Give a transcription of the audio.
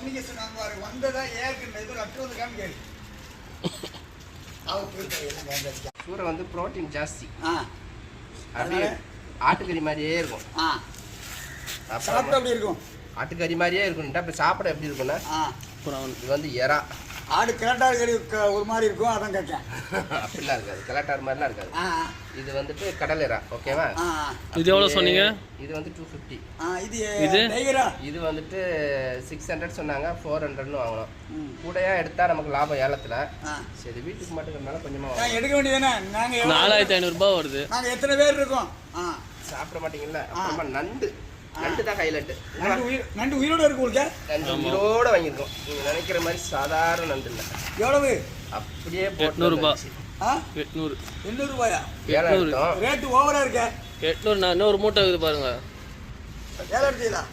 Communication வாங்குவார் வந்ததா ஏற்கனவே இது லட்டு வந்து காமிக்காரு சூரை வந்து புரோட்டீன் ஜாஸ்தி. ஆ அப்படியே ஆட்டுக்கறி மாதிரியே இருக்கும். ஆ சாப்பிட அப்படி இருக்கும். ஆட்டுக்கறி மாதிரியே இருக்கும். இப்போ சாப்பிட எப்படி இருக்குன்னா இது வந்து எறா ஆடு கிராட்டார் கறி ஒரு மாதிரி இருக்கும். அதான் கேட்டேன். அப்படிலாம் இருக்காது, கிராட்டார் மாதிரிலாம் இருக்காது. இது வந்துட்டு கடல் எறா. ஓகேவா? இது எவ்வளோ சொன்னீங்க? இது வந்து 250. இது டைகரா இது வந்துட்டு 600 சொன்னாங்க, 400ன்னு வாங்கணும். கூடையா எடுத்தா நமக்கு லாபம் ஏலத்தில். சரி வீட்டுக்கு மட்டும்னால கொஞ்சமாக எடுக்க வேண்டியதானே. நாங்கள் 4500 வருது. நாங்கள் எத்தனை பேர் இருக்கோம்? சாப்பிட மாட்டீங்கல்ல. அப்புறமா நண்டு நண்டு தான் கையில் எட்டு. நண்டு உயிரோட இருக்கு உங்களுக்கு? நண்டு உயிரோட வாங்கியிருக்கோம். நீங்கள் நினைக்கிற மாதிரி சாதாரண நண்டு இல்லை. எவ்வளவு? அப்படியே 800 ரூபாய். 800 800 ரூபாயா? 700 ரேட்டு ஓவரா இருக்க. 800 நான் இன்னொரு மூட்டை இருக்குது பாருங்க. ஏழு எடுத்தீங்களா?